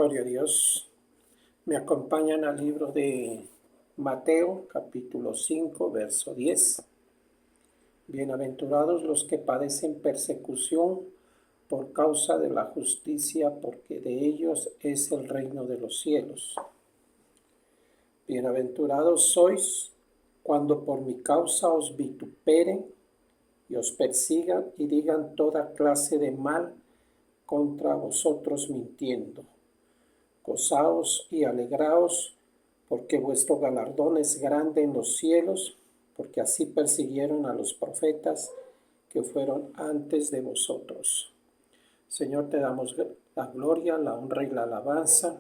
Gloria a Dios. Me acompañan al libro de Mateo, capítulo 5, verso 10. Bienaventurados los que padecen persecución por causa de la justicia, porque de ellos es el reino de los cielos. Bienaventurados sois cuando por mi causa os vituperen y os persigan y digan toda clase de mal contra vosotros mintiendo. Gozaos y alegraos, porque vuestro galardón es grande en los cielos, porque así persiguieron a los profetas que fueron antes de vosotros. Señor, te damos la gloria, la honra y la alabanza.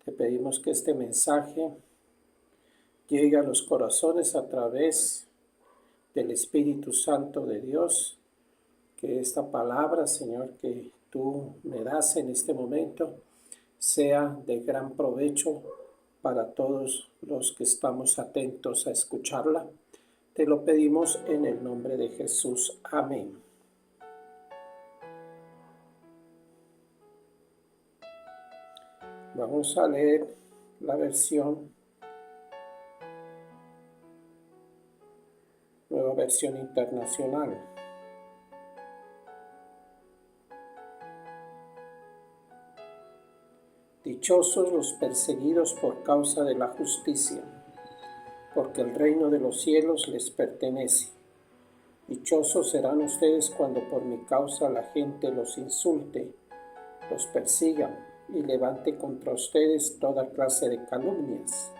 Te pedimos que este mensaje llegue a los corazones a través del Espíritu Santo de Dios. Que esta palabra, Señor, que tú me das en este momento, sea de gran provecho para todos los que estamos atentos a escucharla. Te lo pedimos en el nombre de Jesús. Amén. Vamos a leer la nueva versión internacional. Dichosos los perseguidos por causa de la justicia, porque el reino de los cielos les pertenece. Dichosos serán ustedes cuando por mi causa la gente los insulte, los persiga y levante contra ustedes toda clase de calumnias.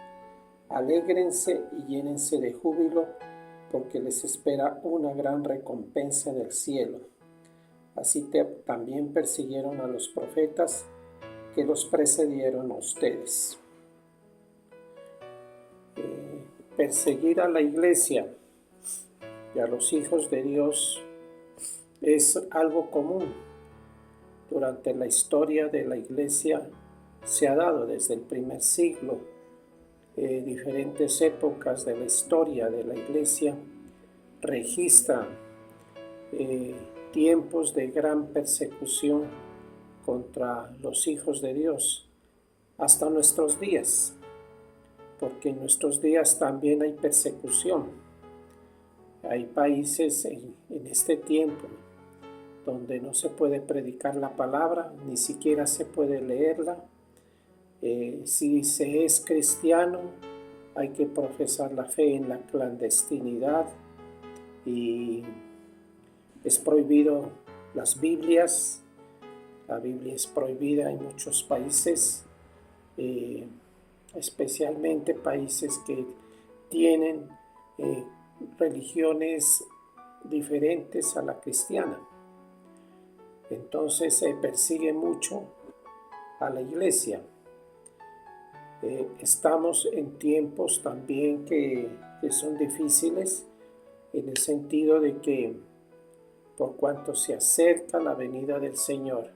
Alégrense y llénense de júbilo, porque les espera una gran recompensa en el cielo. Así también persiguieron a los profetas que los precedieron a ustedes. Perseguir a la iglesia y a los hijos de Dios es algo común. Durante la historia de la iglesia se ha dado desde el primer siglo. Diferentes épocas de la historia de la iglesia registran tiempos de gran persecución contra los hijos de Dios hasta nuestros días, porque en nuestros días también hay persecución. Hay países en este tiempo donde no se puede predicar la palabra, ni siquiera se puede leerla. Si se es cristiano, hay que profesar la fe en la clandestinidad y es prohibido las Biblias. La Biblia es prohibida en muchos países, especialmente países que tienen religiones diferentes a la cristiana. Entonces se persigue mucho a la iglesia. Estamos en tiempos también que son difíciles, en el sentido de que por cuanto se acerca la venida del Señor,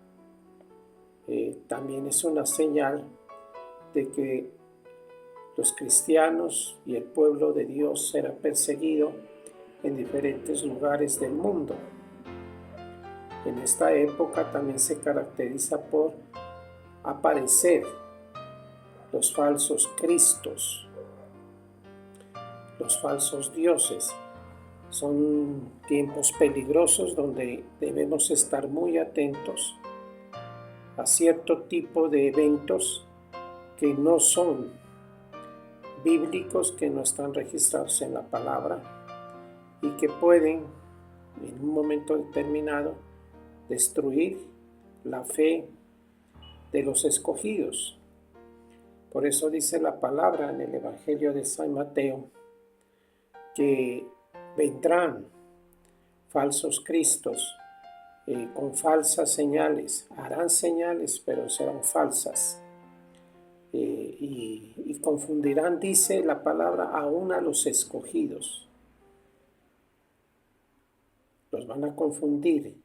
también es una señal de que los cristianos y el pueblo de Dios será perseguido en diferentes lugares del mundo. En esta época también se caracteriza por aparecer los falsos cristos, los falsos dioses. Son tiempos peligrosos donde debemos estar muy atentos a cierto tipo de eventos que no son bíblicos, que no están registrados en la palabra y que pueden en un momento determinado destruir la fe de los escogidos. Por eso dice la palabra en el Evangelio de San Mateo que vendrán falsos cristos con falsas señales. Harán señales, pero serán falsas. Y confundirán, dice la palabra, aún a los escogidos. Los van a confundir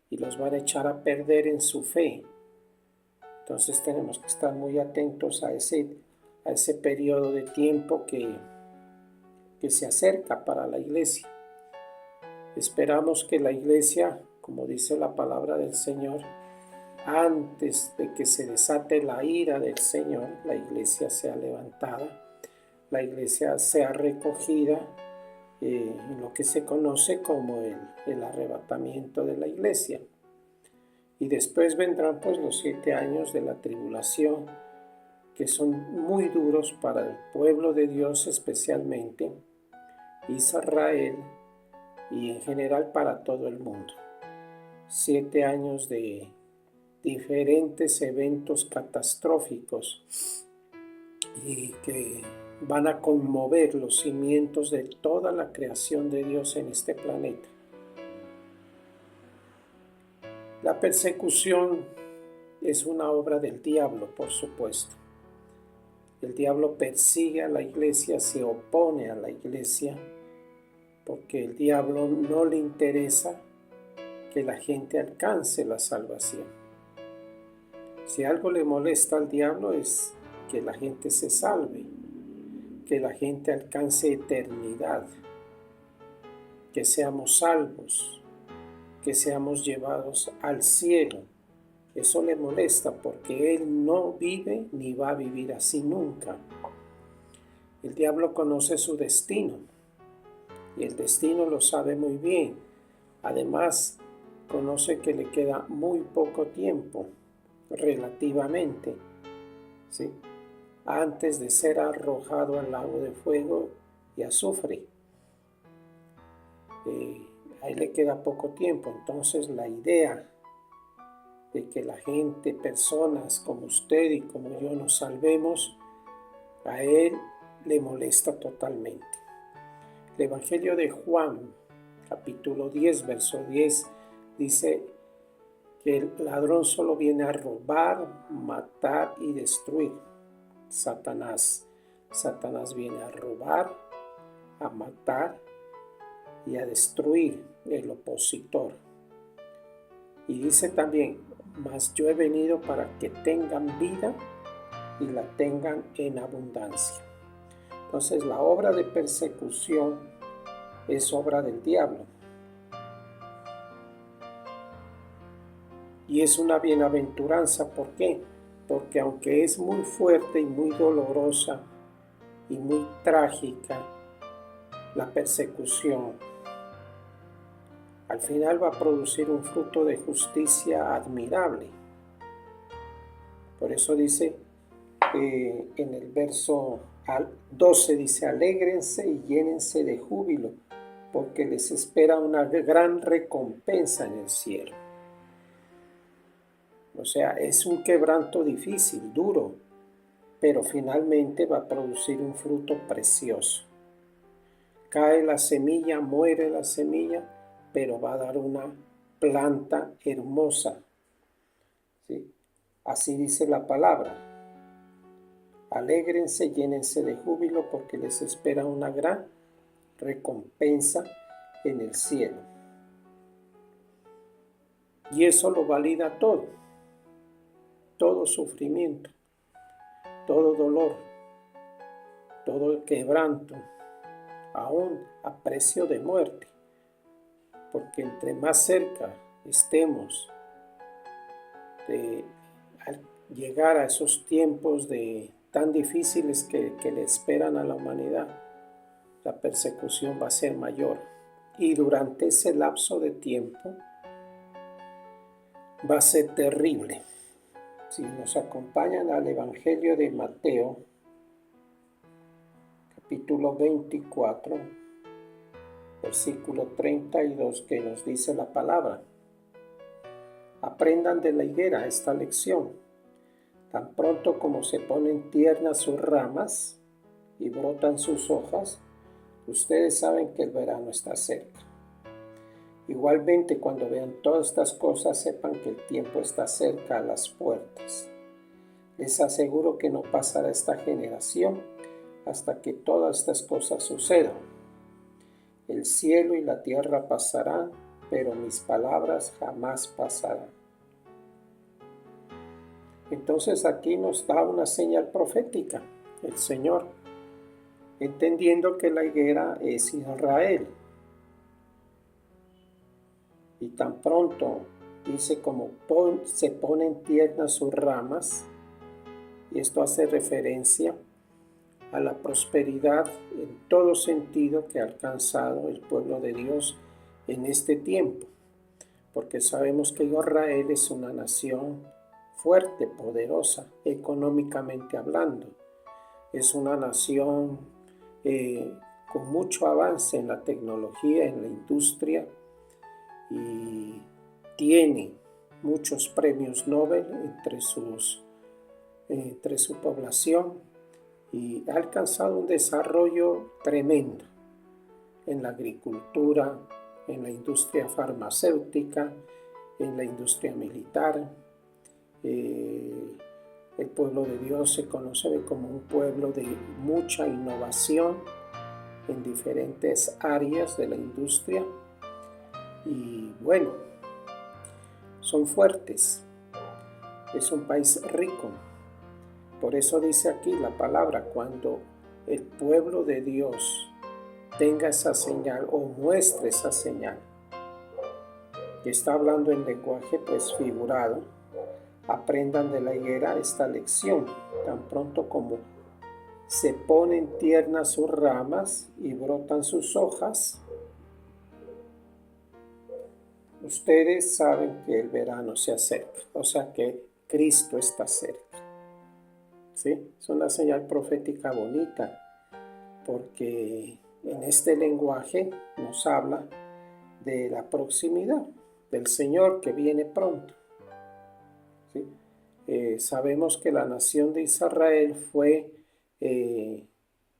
y los van a echar a perder en su fe. Entonces tenemos que estar muy atentos a ese periodo de tiempo que se acerca para la iglesia. Esperamos que la iglesia, como dice la palabra del Señor, antes de que se desate la ira del Señor, la iglesia sea levantada, la iglesia sea recogida en lo que se conoce como el arrebatamiento de la iglesia. Y después vendrán pues los 7 años de la tribulación, que son muy duros para el pueblo de Dios, especialmente Israel, y en general para todo el mundo. 7 años de diferentes eventos catastróficos y que van a conmover los cimientos de toda la creación de Dios en este planeta. La persecución es una obra del diablo, por supuesto. El diablo persigue a la iglesia, se opone a la iglesia, porque el diablo no le interesa que la gente alcance la salvación. Si algo le molesta al diablo es que la gente se salve, que la gente alcance eternidad, que seamos salvos, que seamos llevados al cielo. Eso le molesta porque él no vive ni va a vivir así nunca. El diablo conoce su destino y el destino lo sabe muy bien. Además, conoce que le queda muy poco tiempo, relativamente, ¿sí?, antes de ser arrojado al lago de fuego y azufre. Ahí le queda poco tiempo. Entonces la idea de que la gente, personas como usted y como yo nos salvemos, a él le molesta totalmente. El Evangelio de Juan, capítulo 10, verso 10, dice que el ladrón solo viene a robar, matar y destruir. Satanás viene a robar, a matar y a destruir, el opositor. Y dice también, mas yo he venido para que tengan vida y la tengan en abundancia. Entonces la obra de persecución es obra del diablo. Y es una bienaventuranza. ¿Por qué? Porque aunque es muy fuerte y muy dolorosa y muy trágica la persecución, al final va a producir un fruto de justicia admirable. Por eso dice en el verso 12, dice, alégrense y llénense de júbilo, porque les espera una gran recompensa en el cielo. O sea, es un quebranto difícil, duro, pero finalmente va a producir un fruto precioso. Cae la semilla, muere la semilla, pero va a dar una planta hermosa. ¿Sí? Así dice la palabra. Alégrense, llénense de júbilo, porque les espera una gran recompensa en el cielo. Y eso lo valida todo sufrimiento, todo dolor, todo quebranto, aún a precio de muerte, porque entre más cerca estemos de al llegar a esos tiempos tan difíciles que le esperan a la humanidad, la persecución va a ser mayor. Y durante ese lapso de tiempo va a ser terrible. Si nos acompañan al Evangelio de Mateo, capítulo 24, versículo 32, que nos dice la palabra. Aprendan de la higuera esta lección. Tan pronto como se ponen tiernas sus ramas y brotan sus hojas, ustedes saben que el verano está cerca. Igualmente, cuando vean todas estas cosas, sepan que el tiempo está cerca a las puertas. Les aseguro que no pasará esta generación hasta que todas estas cosas sucedan. El cielo y la tierra pasarán, pero mis palabras jamás pasarán. Entonces aquí nos da una señal profética el Señor, entendiendo que la higuera es Israel. Y tan pronto dice como se ponen tiernas sus ramas, y esto hace referencia a la prosperidad en todo sentido que ha alcanzado el pueblo de Dios en este tiempo, porque sabemos que Israel es una nación fuerte, poderosa, económicamente hablando. Es una nación con mucho avance en la tecnología, en la industria, y tiene muchos premios Nobel entre su población, y ha alcanzado un desarrollo tremendo en la agricultura, en la industria farmacéutica, en la industria militar. El pueblo de Dios se conoce como un pueblo de mucha innovación en diferentes áreas de la industria, y bueno, son fuertes. Es un país rico. Por eso dice aquí la palabra, cuando el pueblo de Dios tenga esa señal o muestre esa señal, que está hablando en lenguaje pues figurado, aprendan de la higuera esta lección. Tan pronto como se ponen tiernas sus ramas y brotan sus hojas, ustedes saben que el verano se acerca, o sea que Cristo está cerca. ¿Sí? Es una señal profética bonita, porque en este lenguaje nos habla de la proximidad del Señor que viene pronto. ¿Sí? Sabemos que la nación de Israel fue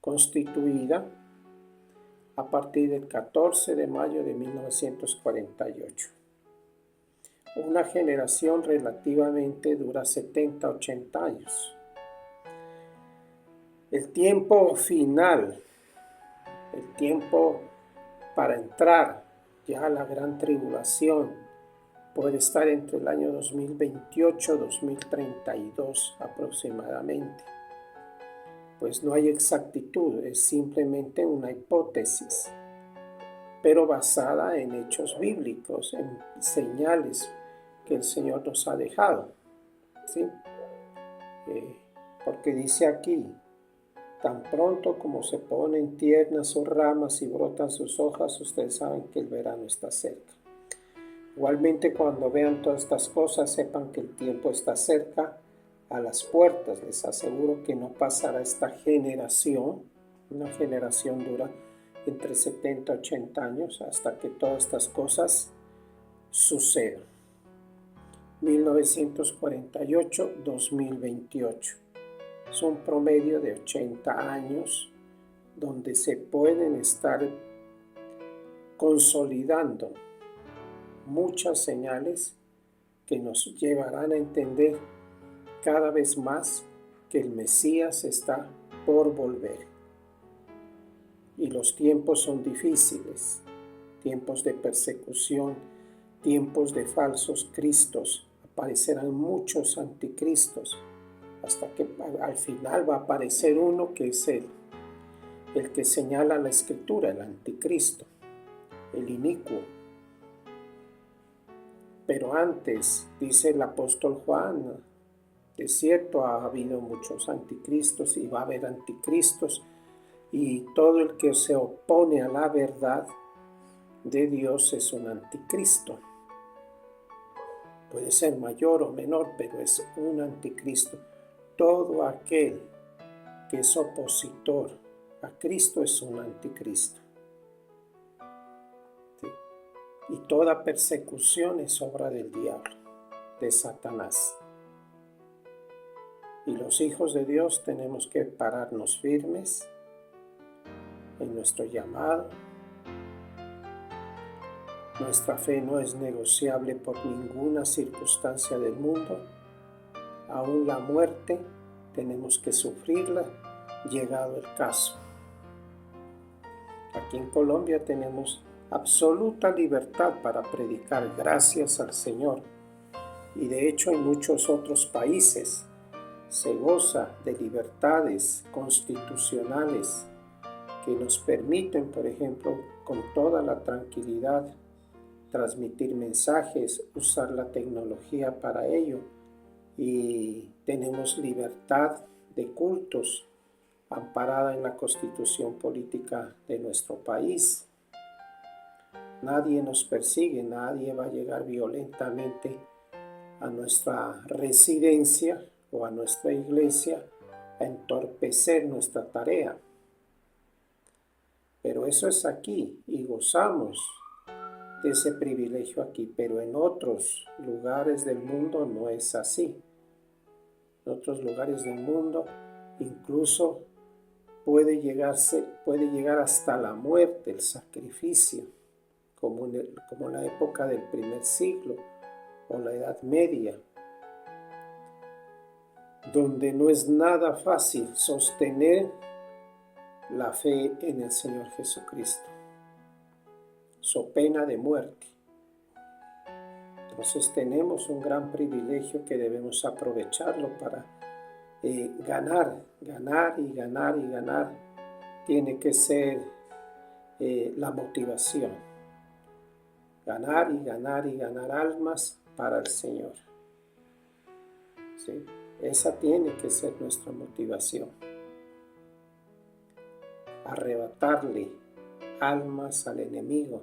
constituida a partir del 14 de mayo de 1948. Una generación relativamente dura 70, 80 años. El tiempo final, el tiempo para entrar ya a la gran tribulación, puede estar entre el año 2028 y 2032 aproximadamente. Pues no hay exactitud, es simplemente una hipótesis, pero basada en hechos bíblicos, en señales que el Señor nos ha dejado. ¿Sí? Porque dice aquí, tan pronto como se ponen tiernas sus ramas y brotan sus hojas, ustedes saben que el verano está cerca. Igualmente, cuando vean todas estas cosas, sepan que el tiempo está cerca, a las puertas. Les aseguro que no pasará esta generación. Una generación dura entre 70 y 80 años hasta que todas estas cosas sucedan. 1948-2028. Es un promedio de 80 años donde se pueden estar consolidando muchas señales que nos llevarán a entender cada vez más que el Mesías está por volver. Y los tiempos son difíciles, tiempos de persecución, tiempos de falsos cristos. Aparecerán muchos anticristos, hasta que al final va a aparecer uno que es el que señala la Escritura, el anticristo, el inicuo. Pero antes, dice el apóstol Juan, de cierto ha habido muchos anticristos y va a haber anticristos, y todo el que se opone a la verdad de Dios es un anticristo. Puede ser mayor o menor, pero es un anticristo. Todo aquel que es opositor a Cristo es un anticristo. ¿Sí? Y toda persecución es obra del diablo, de Satanás. Y los hijos de Dios tenemos que pararnos firmes en nuestro llamado. Nuestra fe no es negociable por ninguna circunstancia del mundo. Aún la muerte tenemos que sufrirla, llegado el caso. Aquí en Colombia tenemos absoluta libertad para predicar, gracias al Señor. Y de hecho en muchos otros países se goza de libertades constitucionales que nos permiten, por ejemplo, con toda la tranquilidad transmitir mensajes, usar la tecnología para ello, y tenemos libertad de cultos amparada en la Constitución política de nuestro país. Nadie nos persigue, nadie va a llegar violentamente a nuestra residencia o a nuestra iglesia a entorpecer nuestra tarea. Pero eso es aquí y gozamos de ese privilegio aquí, pero en otros lugares del mundo no es así. En otros lugares del mundo incluso puede llegar hasta la muerte, el sacrificio, como en la época del primer siglo o la Edad Media, donde no es nada fácil sostener la fe en el Señor Jesucristo, so pena de muerte. Entonces tenemos un gran privilegio que debemos aprovecharlo para ganar. Tiene que ser la motivación. Ganar almas para el Señor. ¿Sí? Esa tiene que ser nuestra motivación. Arrebatarle almas al enemigo,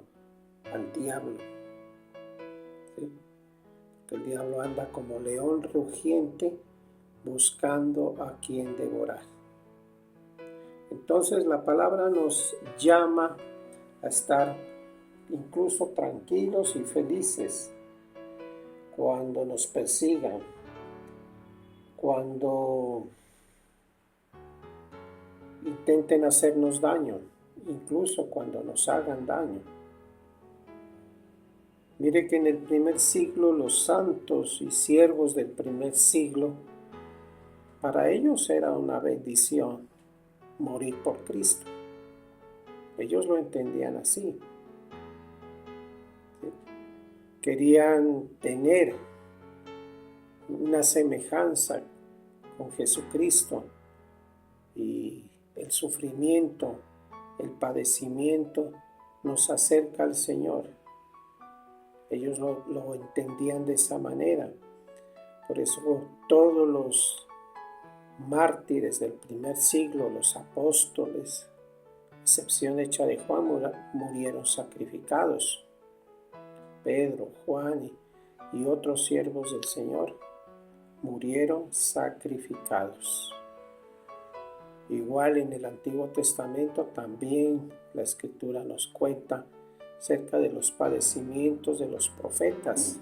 al diablo. ¿Sí? Porque el diablo anda como león rugiente buscando a quien devorar. Entonces la palabra nos llama a estar incluso tranquilos y felices cuando nos persigan, cuando intenten hacernos daño, incluso cuando nos hagan daño. Mire que en el primer siglo los santos y siervos del primer siglo, para ellos era una bendición morir por Cristo. Ellos lo entendían así. Querían tener una semejanza con Jesucristo, y el sufrimiento, el padecimiento nos acerca al Señor. Ellos lo entendían de esa manera. Por eso todos los mártires del primer siglo, los apóstoles, excepción hecha de Juan, murieron sacrificados. Pedro, Juan y otros siervos del Señor murieron sacrificados. Igual en el Antiguo Testamento también la Escritura nos cuenta acerca de los padecimientos de los profetas.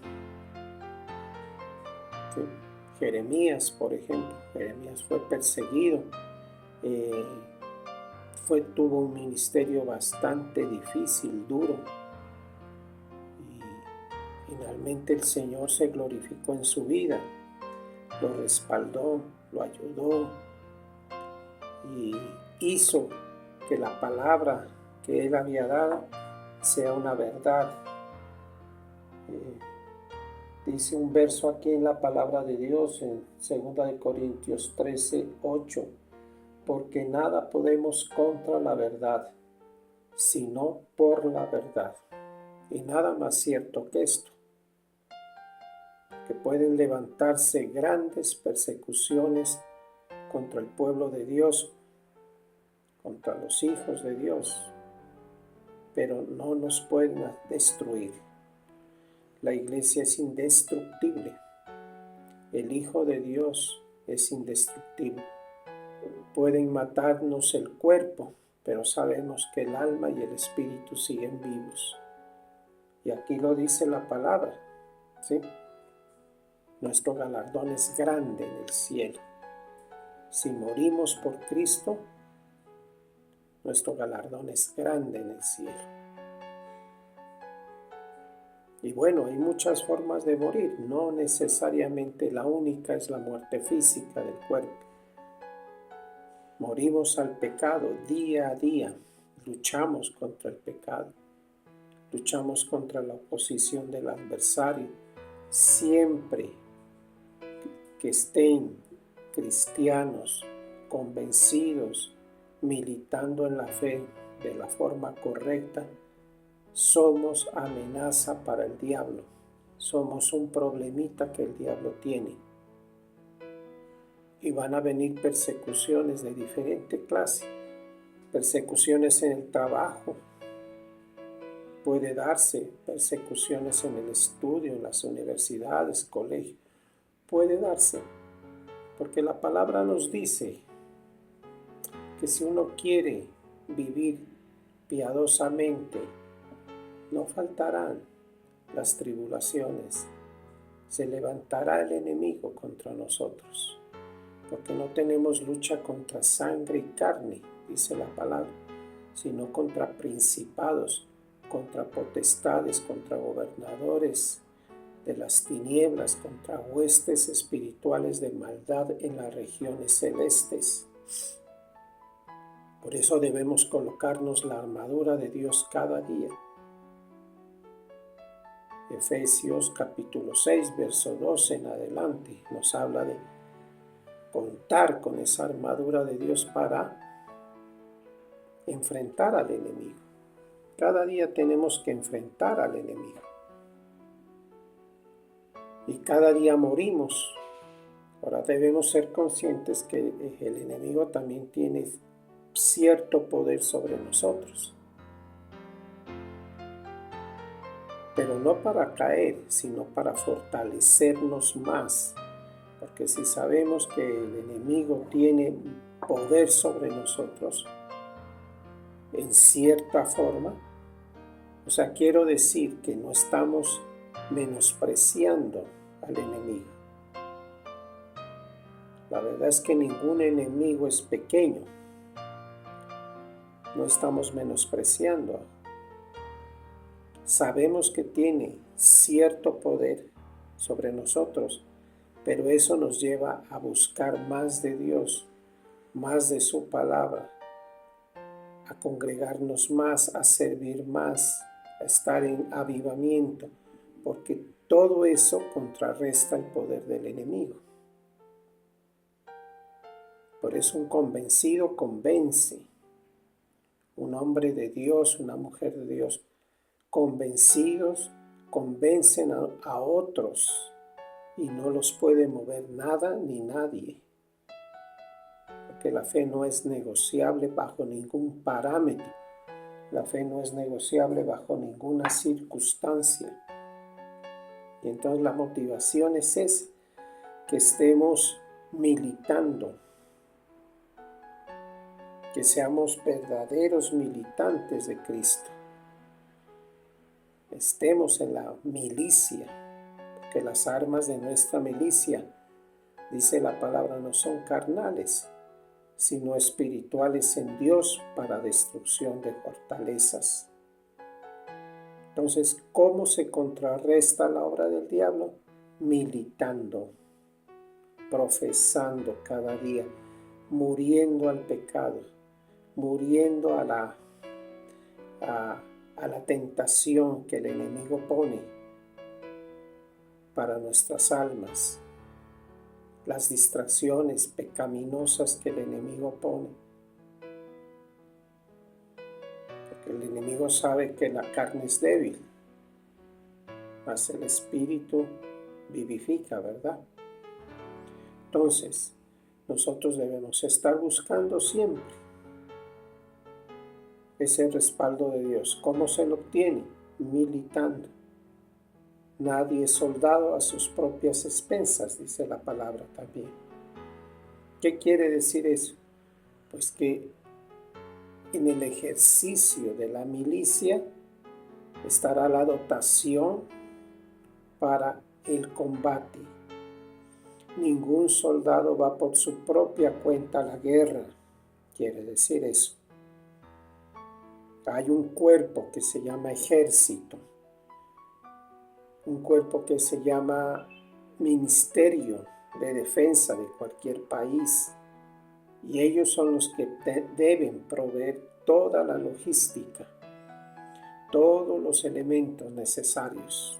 ¿Sí? Jeremías, por ejemplo, Jeremías fue perseguido, tuvo un ministerio bastante difícil, duro, y finalmente el Señor se glorificó en su vida, lo respaldó, lo ayudó y hizo que la palabra que él había dado sea una verdad. Dice un verso aquí en la palabra de Dios en 2 Corintios 13:8, porque nada podemos contra la verdad, sino por la verdad. Y nada más cierto que esto, que pueden levantarse grandes persecuciones contra el pueblo de Dios, contra los hijos de Dios, pero no nos pueden destruir. La iglesia es indestructible. El Hijo de Dios es indestructible. Pueden matarnos el cuerpo, pero sabemos que el alma y el espíritu siguen vivos. Y aquí lo dice la palabra, ¿sí? Nuestro galardón es grande en el cielo. Si morimos por Cristo, nuestro galardón es grande en el cielo. Y bueno, hay muchas formas de morir, no necesariamente la única es la muerte física del cuerpo. Morimos al pecado día a día, luchamos contra el pecado, luchamos contra la oposición del adversario. Siempre que estén cristianos convencidos, militando en la fe de la forma correcta, somos amenaza para el diablo. Somos un problemita que el diablo tiene. Y van a venir persecuciones de diferente clase. Persecuciones en el trabajo. Puede darse persecuciones en el estudio, en las universidades, colegios. Puede darse. Porque la palabra nos dice que si uno quiere vivir piadosamente, no faltarán las tribulaciones. Se levantará el enemigo contra nosotros, porque no tenemos lucha contra sangre y carne, dice la palabra, sino contra principados, contra potestades, contra gobernadores de las tinieblas, contra huestes espirituales de maldad en las regiones celestes. Por eso debemos colocarnos la armadura de Dios cada día. Efesios capítulo 6, verso 12 en adelante, nos habla de contar con esa armadura de Dios para enfrentar al enemigo. Cada día tenemos que enfrentar al enemigo. Y cada día morimos. Ahora debemos ser conscientes que el enemigo también tiene cierto poder sobre nosotros. Pero no para caer, sino para fortalecernos más. Porque si sabemos que el enemigo tiene poder sobre nosotros, en cierta forma, o sea, quiero decir que no estamos menospreciando al enemigo. La verdad es que ningún enemigo es pequeño. No estamos menospreciando. Sabemos que tiene cierto poder sobre nosotros, pero eso nos lleva a buscar más de Dios, más de su palabra, a congregarnos más, a servir más, a estar en avivamiento, porque todo eso contrarresta el poder del enemigo. Por eso un convencido convence. Un hombre de Dios, una mujer de Dios, convencidos convencen a otros y no los puede mover nada ni nadie. Porque la fe no es negociable bajo ningún parámetro. La fe no es negociable bajo ninguna circunstancia. Y entonces la motivación es que estemos militando, que seamos verdaderos militantes de Cristo. Estemos en la milicia, porque las armas de nuestra milicia, dice la palabra, no son carnales, sino espirituales en Dios para destrucción de fortalezas. Entonces, ¿cómo se contrarresta la obra del diablo? Militando, profesando cada día, muriendo al pecado, muriendo a la tentación que el enemigo pone para nuestras almas, las distracciones pecaminosas que el enemigo pone. Porque el enemigo sabe que la carne es débil, mas el espíritu vivifica, ¿verdad? Entonces, nosotros debemos estar buscando siempre ese respaldo de Dios. ¿Cómo se lo obtiene? Militando. Nadie es soldado a sus propias expensas, dice la palabra también. ¿Qué quiere decir eso? Pues que en el ejercicio de la milicia estará la dotación para el combate. Ningún soldado va por su propia cuenta a la guerra, quiere decir eso. Hay un cuerpo que se llama ejército, un cuerpo que se llama ministerio de defensa de cualquier país, y ellos son los que deben proveer toda la logística, todos los elementos necesarios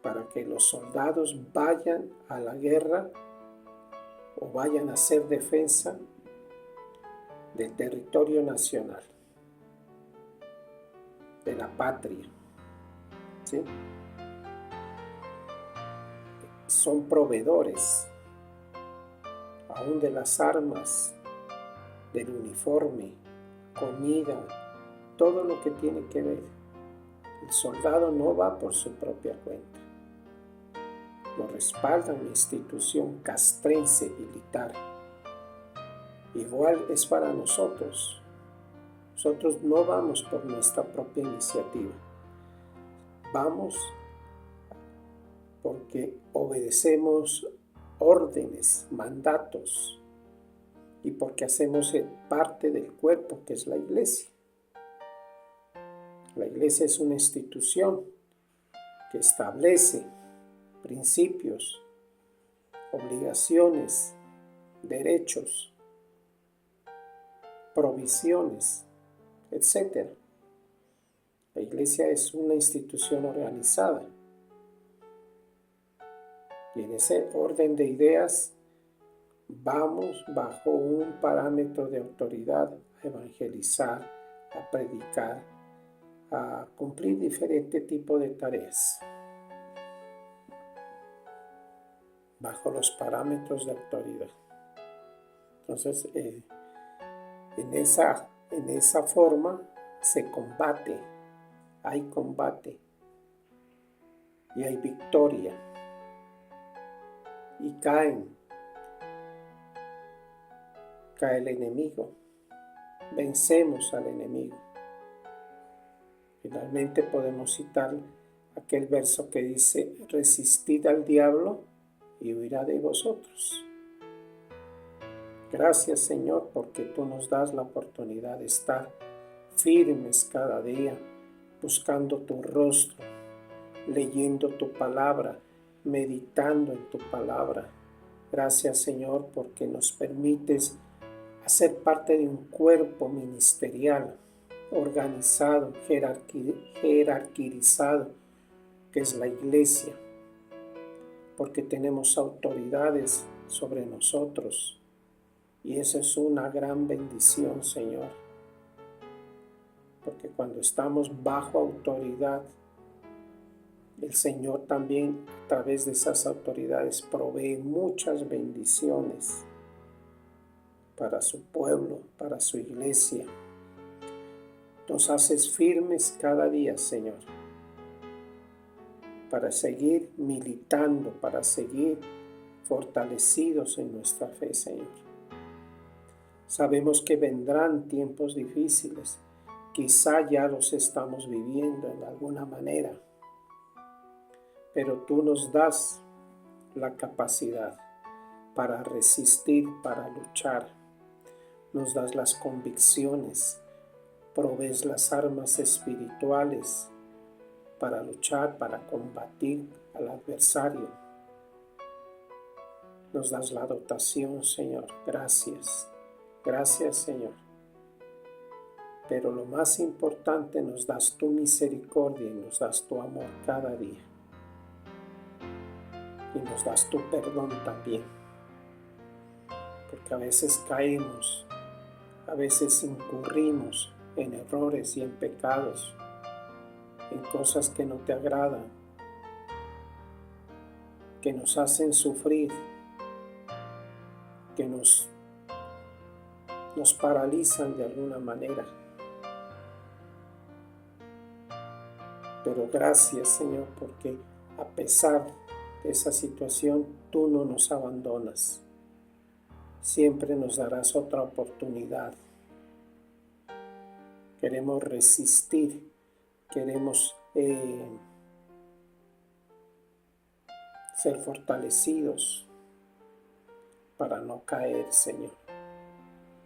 para que los soldados vayan a la guerra o vayan a hacer defensa del territorio nacional. de la patria, ¿sí? Son proveedores, aún de las armas, del uniforme, comida, todo lo que tiene que ver. El soldado no va por su propia cuenta. Lo respalda una institución castrense militar. Igual es para nosotros. Nosotros no vamos por nuestra propia iniciativa. Vamos porque obedecemos órdenes, mandatos y porque hacemos parte del cuerpo que es la iglesia. La iglesia es una institución que establece principios, obligaciones, derechos, provisiones, etc. La iglesia es una institución organizada. Y en ese orden de ideas vamos bajo un parámetro de autoridad a evangelizar, a predicar, a cumplir diferentes tipos de tareas. Bajo los parámetros de autoridad. Entonces, en esa forma se combate, hay combate y hay victoria. Y cae el enemigo, vencemos al enemigo. Finalmente podemos citar aquel verso que dice: resistid al diablo y huirá de vosotros. Gracias, Señor, porque tú nos das la oportunidad de estar firmes cada día, buscando tu rostro, leyendo tu palabra, meditando en tu palabra. Gracias, Señor, porque nos permites hacer parte de un cuerpo ministerial, organizado, jerarquizado, que es la iglesia, porque tenemos autoridades sobre nosotros. Y eso es una gran bendición, Señor, porque cuando estamos bajo autoridad, el Señor también a través de esas autoridades provee muchas bendiciones para su pueblo, para su iglesia. Nos haces firmes cada día, Señor, para seguir militando, para seguir fortalecidos en nuestra fe, Señor. Sabemos que vendrán tiempos difíciles, quizá ya los estamos viviendo en alguna manera, pero tú nos das la capacidad para resistir, para luchar. Nos das las convicciones, provees las armas espirituales para luchar, para combatir al adversario. Nos das la dotación, Señor. Gracias. Gracias, Señor. Pero lo más importante, nos das tu misericordia y nos das tu amor cada día. Y nos das tu perdón también. Porque a veces caemos, a veces incurrimos en errores y en pecados, en cosas que no te agradan, que nos hacen sufrir, que nos paralizan de alguna manera. Pero gracias, Señor, porque a pesar de esa situación, tú no nos abandonas. Siempre nos darás otra oportunidad. Queremos resistir, queremos ser fortalecidos para no caer, Señor.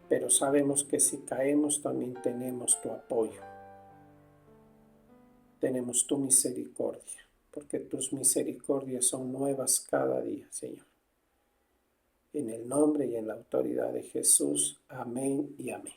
Pero sabemos que si caemos también tenemos tu apoyo. Tenemos tu misericordia, porque tus misericordias son nuevas cada día, Señor. En el nombre y en la autoridad de Jesús. Amén y amén.